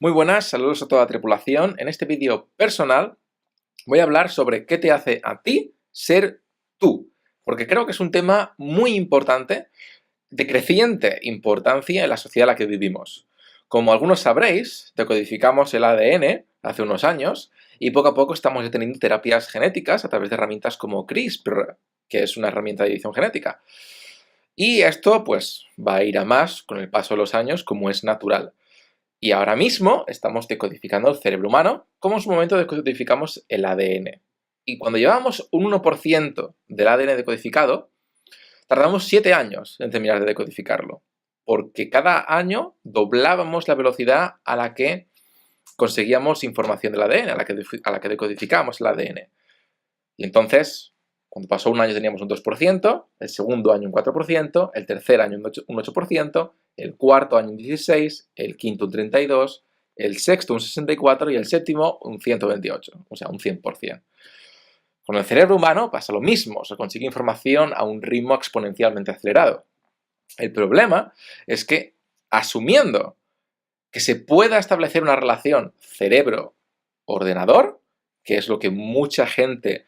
Muy buenas, saludos a toda la tripulación. En este vídeo personal voy a hablar sobre qué te hace a ti ser tú, porque creo que es un tema muy importante, de creciente importancia en la sociedad en la que vivimos. Como algunos sabréis, decodificamos el ADN hace unos años y poco a poco estamos teniendo terapias genéticas a través de herramientas como CRISPR, que es una herramienta de edición genética. Y esto pues va a ir a más con el paso de los años, como es natural. Y ahora mismo estamos decodificando el cerebro humano, como en su momento decodificamos el ADN. Y cuando llevábamos un 1% del ADN decodificado, tardamos 7 años en terminar de decodificarlo, porque cada año doblábamos la velocidad a la que conseguíamos información del ADN, a la que decodificábamos el ADN. Y entonces, cuando pasó un año teníamos un 2%, el segundo año un 4%, el tercer año un 8%, el cuarto año un 16%, el quinto un 32%, el sexto un 64% y el séptimo un 128%, o sea, un 100%. Con el cerebro humano pasa lo mismo, se consigue información a un ritmo exponencialmente acelerado. El problema es que, asumiendo que se pueda establecer una relación cerebro-ordenador, que es lo que mucha gente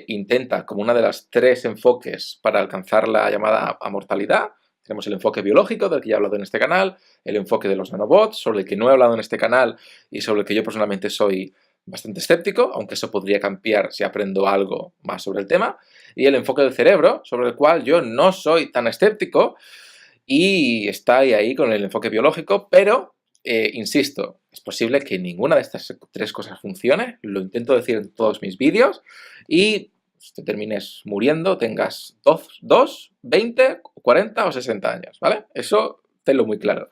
intenta como una de las 3 enfoques para alcanzar la llamada amortalidad. Tenemos el enfoque biológico, del que ya he hablado en este canal, el enfoque de los nanobots, sobre el que no he hablado en este canal y sobre el que yo personalmente soy bastante escéptico, aunque eso podría cambiar si aprendo algo más sobre el tema, y el enfoque del cerebro, sobre el cual yo no soy tan escéptico, y está ahí con el enfoque biológico, pero insisto, es posible que ninguna de estas 3 cosas funcione, lo intento decir en todos mis vídeos, y te termines muriendo, tengas 2, 20, 40 o 60 años, ¿vale? Eso tenlo muy claro.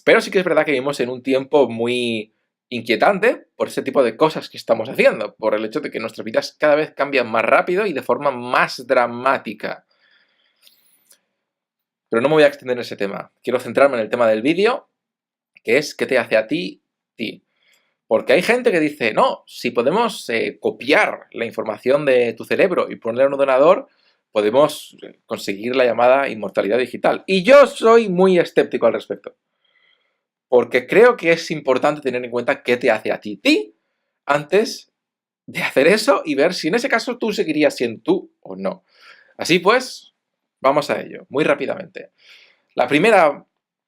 Pero sí que es verdad que vivimos en un tiempo muy inquietante por ese tipo de cosas que estamos haciendo, por el hecho de que nuestras vidas cada vez cambian más rápido y de forma más dramática. Pero no me voy a extender en ese tema. Quiero centrarme en el tema del vídeo, que es qué te hace a ti, ti. Porque hay gente que dice, no, si podemos copiar la información de tu cerebro y ponerla en un ordenador, podemos conseguir la llamada inmortalidad digital. Y yo soy muy escéptico al respecto. Porque creo que es importante tener en cuenta qué te hace a ti, ti, antes de hacer eso y ver si en ese caso tú seguirías siendo tú o no. Así pues, vamos a ello, muy rápidamente. La primera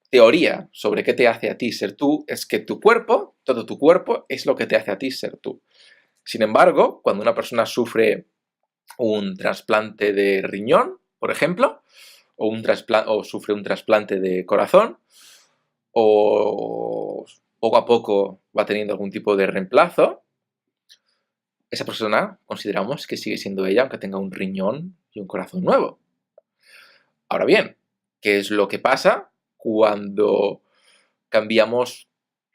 teoría sobre qué te hace a ti ser tú es que tu cuerpo, todo tu cuerpo, es lo que te hace a ti ser tú. Sin embargo, cuando una persona sufre un trasplante de riñón, por ejemplo, o sufre un trasplante de corazón, o poco a poco va teniendo algún tipo de reemplazo, esa persona consideramos que sigue siendo ella aunque tenga un riñón y un corazón nuevo. Ahora bien, ¿qué es lo que pasa cuando cambiamos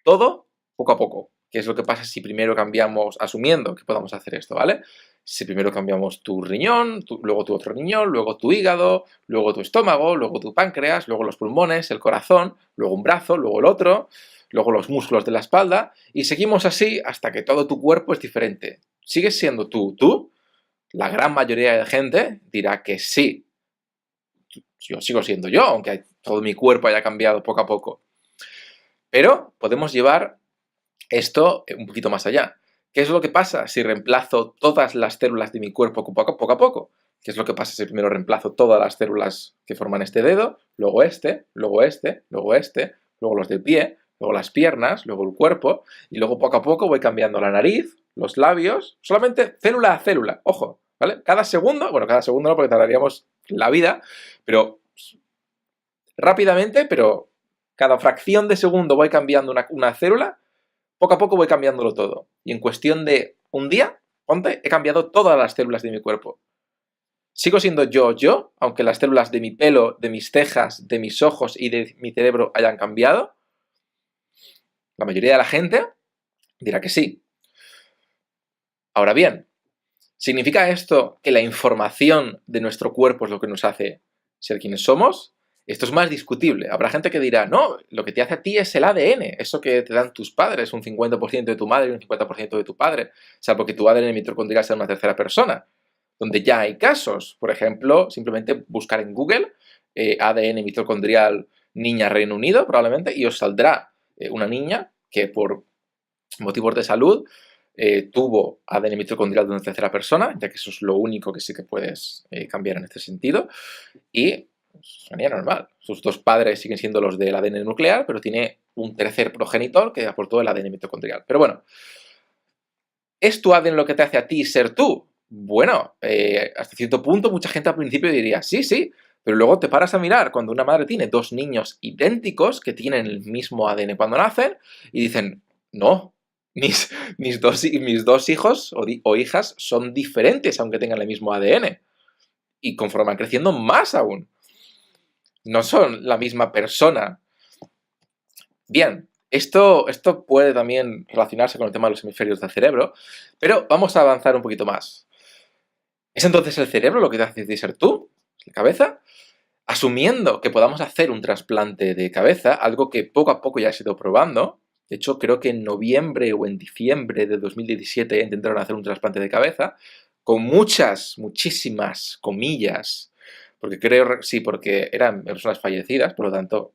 todo poco a poco? ¿Qué es lo que pasa si primero cambiamos, asumiendo que podamos hacer esto, ¿vale? Si primero cambiamos tu riñón, luego tu otro riñón, luego tu hígado, luego tu estómago, luego tu páncreas, luego los pulmones, el corazón, luego un brazo, luego el otro, luego los músculos de la espalda, y seguimos así hasta que todo tu cuerpo es diferente. ¿Sigues siendo tú, tú? La gran mayoría de gente dirá que sí. Yo sigo siendo yo, aunque todo mi cuerpo haya cambiado poco a poco. Pero podemos llevar esto un poquito más allá. ¿Qué es lo que pasa si reemplazo todas las células de mi cuerpo poco a poco? ¿Qué es lo que pasa si primero reemplazo todas las células que forman este dedo, luego este, luego este, luego este, luego los del pie, luego las piernas, luego el cuerpo, y luego poco a poco voy cambiando la nariz, los labios, solamente célula a célula, ojo, ¿vale? Cada segundo, bueno, cada segundo no porque tardaríamos la vida, pero rápidamente, pero cada fracción de segundo voy cambiando una célula, poco a poco voy cambiándolo todo. Y en cuestión de un día, ponte, he cambiado todas las células de mi cuerpo. Sigo siendo yo, aunque las células de mi pelo, de mis cejas, de mis ojos y de mi cerebro hayan cambiado. La mayoría de la gente dirá que sí. Ahora bien, ¿significa esto que la información de nuestro cuerpo es lo que nos hace ser quienes somos? Esto es más discutible. Habrá gente que dirá, no, lo que te hace a ti es el ADN, eso que te dan tus padres, un 50% de tu madre y un 50% de tu padre, salvo que tu ADN mitocondrial sea una tercera persona, donde ya hay casos. Por ejemplo, simplemente buscar en Google ADN mitocondrial niña Reino Unido, probablemente, y os saldrá una niña que por motivos de salud tuvo ADN mitocondrial de una tercera persona, ya que eso es lo único que sí que puedes cambiar en este sentido, y sería normal. Sus dos padres siguen siendo los del ADN nuclear, pero tiene un tercer progenitor que aportó el ADN mitocondrial. Pero bueno, ¿es tu ADN lo que te hace a ti ser tú? Bueno, hasta cierto punto mucha gente al principio diría, sí, sí, pero luego te paras a mirar cuando una madre tiene dos niños idénticos que tienen el mismo ADN cuando nacen y dicen, no, mis dos hijos o hijas son diferentes aunque tengan el mismo ADN. Y conforme van creciendo, más aún. No son la misma persona. Bien, esto puede también relacionarse con el tema de los hemisferios del cerebro, pero vamos a avanzar un poquito más. ¿Es entonces el cerebro lo que te hace ser tú? ¿La cabeza? Asumiendo que podamos hacer un trasplante de cabeza, algo que poco a poco ya se ha ido probando. De hecho, creo que en noviembre o en diciembre de 2017 intentaron hacer un trasplante de cabeza, con muchísimas comillas, porque porque eran personas fallecidas, por lo tanto,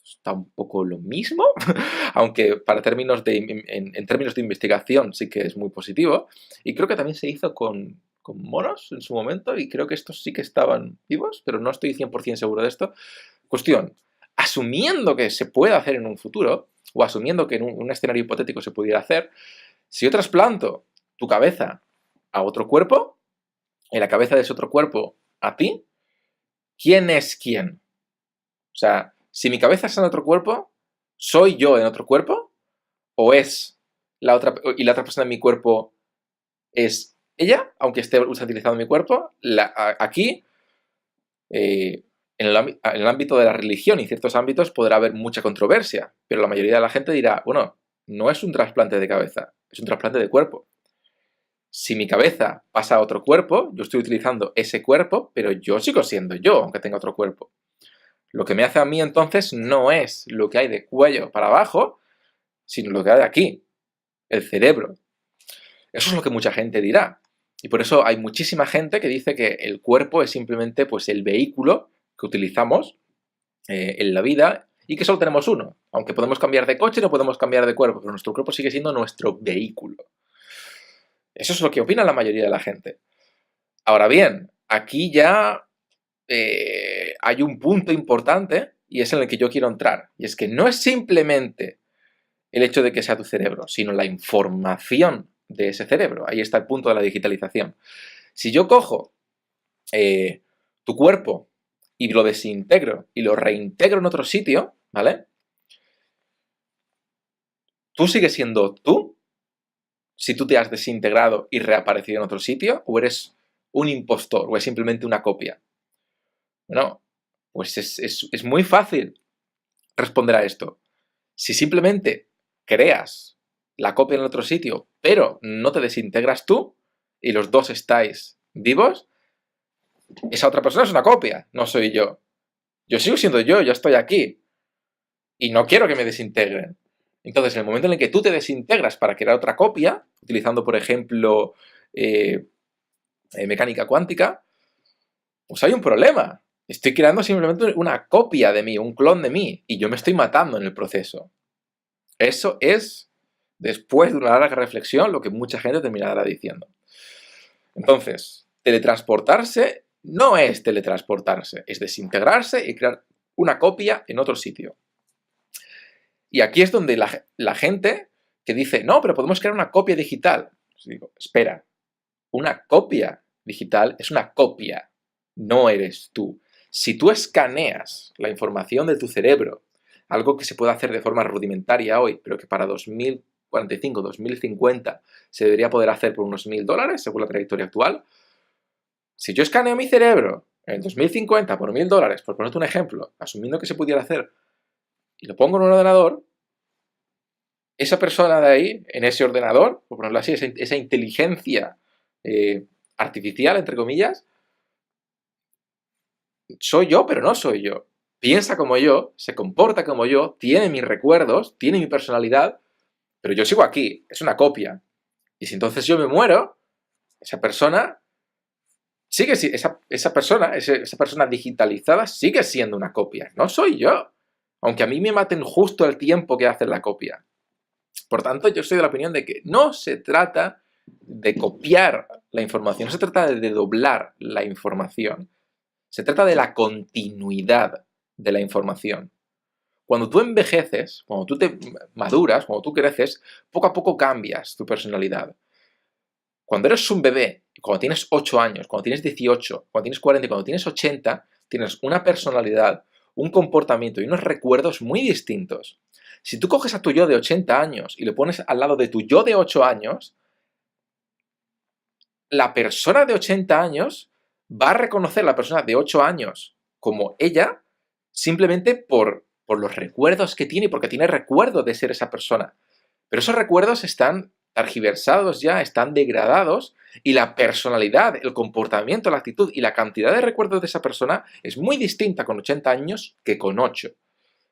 está un poco lo mismo, aunque para en términos de investigación sí que es muy positivo, y creo que también se hizo con monos en su momento, y creo que estos sí que estaban vivos, pero no estoy 100% seguro de esto. Cuestión, asumiendo que se puede hacer en un futuro, o asumiendo que en un escenario hipotético se pudiera hacer, si yo trasplanto tu cabeza a otro cuerpo, y la cabeza de ese otro cuerpo a ti, ¿quién es quién? O sea, si mi cabeza está en otro cuerpo, ¿soy yo en otro cuerpo? ¿O es la otra, y la otra persona en mi cuerpo es ella, aunque esté utilizando mi cuerpo? Aquí, en el ámbito de la religión y ciertos ámbitos podrá haber mucha controversia, pero la mayoría de la gente dirá, bueno, no es un trasplante de cabeza, es un trasplante de cuerpo. Si mi cabeza pasa a otro cuerpo, yo estoy utilizando ese cuerpo, pero yo sigo siendo yo, aunque tenga otro cuerpo. Lo que me hace a mí entonces no es lo que hay de cuello para abajo, sino lo que hay de aquí, el cerebro. Eso es lo que mucha gente dirá. Y por eso hay muchísima gente que dice que el cuerpo es simplemente pues, el vehículo que utilizamos en la vida y que solo tenemos uno. Aunque podemos cambiar de coche, no podemos cambiar de cuerpo, pero nuestro cuerpo sigue siendo nuestro vehículo. Eso es lo que opina la mayoría de la gente. Ahora bien, aquí ya hay un punto importante y es en el que yo quiero entrar. Y es que no es simplemente el hecho de que sea tu cerebro, sino la información de ese cerebro. Ahí está el punto de la digitalización. Si yo cojo tu cuerpo y lo desintegro y lo reintegro en otro sitio, ¿vale? ¿Tú sigues siendo tú? Si tú te has desintegrado y reaparecido en otro sitio, o eres un impostor, o es simplemente una copia. Bueno, pues es muy fácil responder a esto. Si simplemente creas la copia en otro sitio, pero no te desintegras tú, y los dos estáis vivos, esa otra persona es una copia, no soy yo. Yo sigo siendo yo estoy aquí. Y no quiero que me desintegren. Entonces, en el momento en el que tú te desintegras para crear otra copia, utilizando, por ejemplo, mecánica cuántica, pues hay un problema. Estoy creando simplemente una copia de mí, un clon de mí, y yo me estoy matando en el proceso. Eso es, después de una larga reflexión, lo que mucha gente terminará diciendo. Entonces, teletransportarse no es teletransportarse, es desintegrarse y crear una copia en otro sitio. Y aquí es donde la gente que dice, no, pero podemos crear una copia digital. Pues digo, espera, una copia digital es una copia, no eres tú. Si tú escaneas la información de tu cerebro, algo que se puede hacer de forma rudimentaria hoy, pero que para 2045, 2050 se debería poder hacer por unos $1000, según la trayectoria actual. Si yo escaneo mi cerebro en 2050 por $1000, por ponerte un ejemplo, asumiendo que se pudiera hacer, y lo pongo en un ordenador, esa persona de ahí, en ese ordenador, por ponerlo así, esa inteligencia artificial, entre comillas, soy yo, pero no soy yo. Piensa como yo, se comporta como yo, tiene mis recuerdos, tiene mi personalidad, pero yo sigo aquí, es una copia. Y si entonces yo me muero, esa persona sigue, esa persona digitalizada sigue siendo una copia, no soy yo. Aunque a mí me maten justo el tiempo que hacen la copia. Por tanto, yo soy de la opinión de que no se trata de copiar la información, no se trata de doblar la información, se trata de la continuidad de la información. Cuando tú envejeces, cuando tú te maduras, cuando tú creces, poco a poco cambias tu personalidad. Cuando eres un bebé, cuando tienes 8 años, cuando tienes 18, cuando tienes 40 y cuando tienes 80, tienes una personalidad, un comportamiento y unos recuerdos muy distintos. Si tú coges a tu yo de 80 años y lo pones al lado de tu yo de 8 años, la persona de 80 años va a reconocer a la persona de 8 años como ella simplemente por los recuerdos que tiene y porque tiene recuerdo de ser esa persona. Pero esos recuerdos están tergiversados ya, están degradados y la personalidad, el comportamiento, la actitud y la cantidad de recuerdos de esa persona es muy distinta con 80 años que con 8.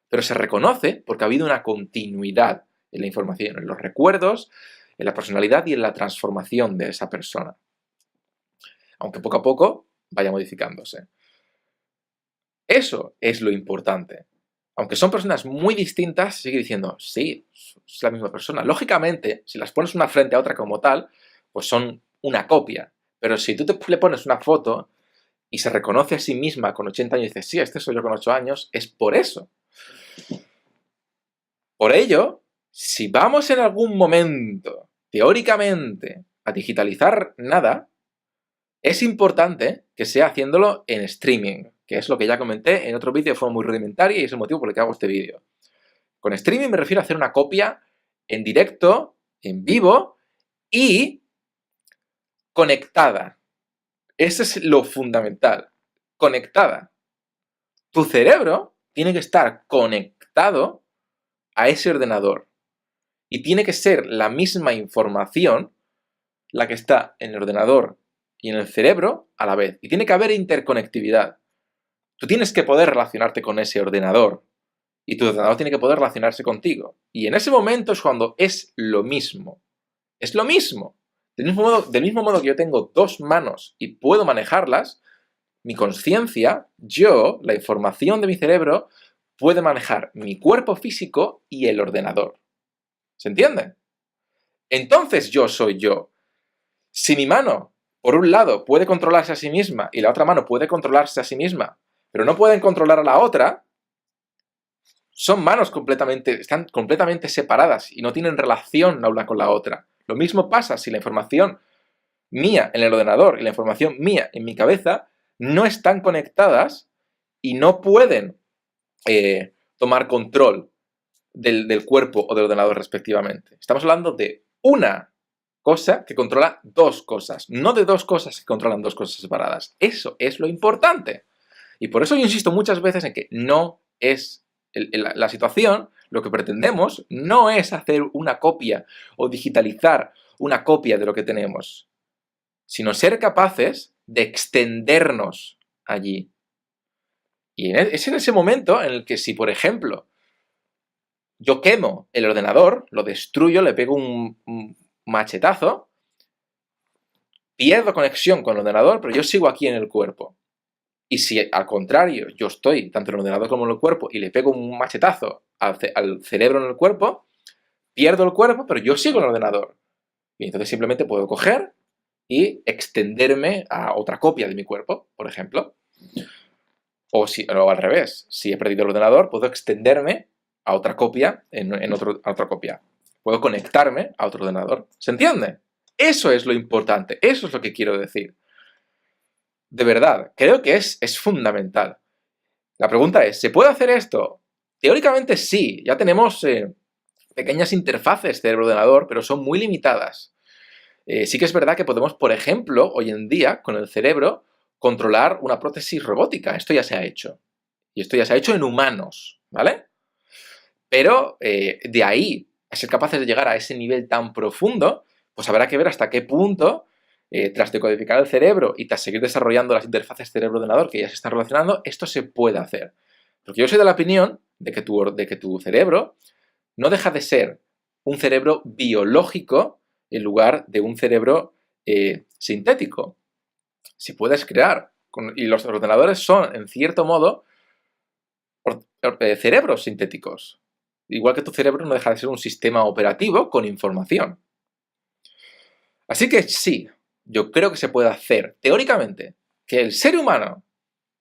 Pero se reconoce porque ha habido una continuidad en la información, en los recuerdos, en la personalidad y en la transformación de esa persona. Aunque poco a poco vaya modificándose. Eso es lo importante. Aunque son personas muy distintas, sigue diciendo, sí, es la misma persona. Lógicamente, si las pones una frente a otra como tal, pues son una copia. Pero si tú le pones una foto y se reconoce a sí misma con 80 años y dices, sí, este soy yo con 8 años, es por eso. Por ello, si vamos en algún momento, teóricamente, a digitalizar nada, es importante que sea haciéndolo en streaming, que es lo que ya comenté en otro vídeo de forma muy rudimentaria y es el motivo por el que hago este vídeo. Con streaming me refiero a hacer una copia en directo, en vivo y conectada. Eso es lo fundamental. Conectada. Tu cerebro tiene que estar conectado a ese ordenador y tiene que ser la misma información la que está en el ordenador y en el cerebro a la vez. Y tiene que haber interconectividad. Tú tienes que poder relacionarte con ese ordenador y tu ordenador tiene que poder relacionarse contigo. Y en ese momento es cuando es lo mismo. Es lo mismo. Del mismo modo que yo tengo dos manos y puedo manejarlas, mi conciencia, yo, la información de mi cerebro, puede manejar mi cuerpo físico y el ordenador. ¿Se entiende? Entonces yo soy yo. Si mi mano, por un lado, puede controlarse a sí misma y la otra mano puede controlarse a sí misma, pero no pueden controlar a la otra, son manos están completamente separadas y no tienen relación la una con la otra. Lo mismo pasa si la información mía en el ordenador y la información mía en mi cabeza no están conectadas y no pueden tomar control del cuerpo o del ordenador respectivamente. Estamos hablando de una cosa que controla dos cosas, no de dos cosas que controlan dos cosas separadas. Eso es lo importante. Y por eso yo insisto muchas veces en que no es la situación, lo que pretendemos no es hacer una copia o digitalizar una copia de lo que tenemos, sino ser capaces de extendernos allí. Y es en ese momento en el que si, por ejemplo, yo quemo el ordenador, lo destruyo, le pego un machetazo, pierdo conexión con el ordenador, pero yo sigo aquí en el cuerpo. Y si al contrario yo estoy tanto en el ordenador como en el cuerpo y le pego un machetazo al cerebro en el cuerpo, pierdo el cuerpo, pero yo sigo en el ordenador. Y entonces simplemente puedo coger y extenderme a otra copia de mi cuerpo, por ejemplo. O al revés, si he perdido el ordenador, puedo extenderme a otra copia a otra copia. Puedo conectarme a otro ordenador. ¿Se entiende? Eso es lo importante, eso es lo que quiero decir. De verdad, creo que es fundamental. La pregunta es, ¿se puede hacer esto? Teóricamente sí, ya tenemos pequeñas interfaces cerebro-ordenador, pero son muy limitadas. Sí que es verdad que podemos, por ejemplo, hoy en día, con el cerebro, controlar una prótesis robótica. Esto ya se ha hecho. Y esto ya se ha hecho en humanos, ¿vale? Pero de ahí a ser capaces de llegar a ese nivel tan profundo, pues habrá que ver hasta qué punto, tras decodificar el cerebro y tras seguir desarrollando las interfaces cerebro-ordenador que ya se están relacionando, esto se puede hacer. Porque yo soy de la opinión de que tu cerebro no deja de ser un cerebro biológico en lugar de un cerebro sintético. Si puedes crear, y los ordenadores son, en cierto modo, cerebros sintéticos. Igual que tu cerebro no deja de ser un sistema operativo con información. Así que sí, yo creo que se puede hacer, teóricamente. Que el ser humano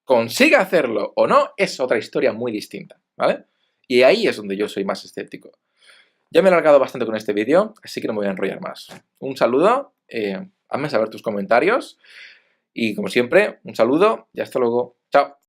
consiga hacerlo o no es otra historia muy distinta, ¿vale? Y ahí es donde yo soy más escéptico. Ya me he alargado bastante con este vídeo, así que no me voy a enrollar más. Un saludo, hazme saber tus comentarios y como siempre, un saludo y hasta luego. Chao.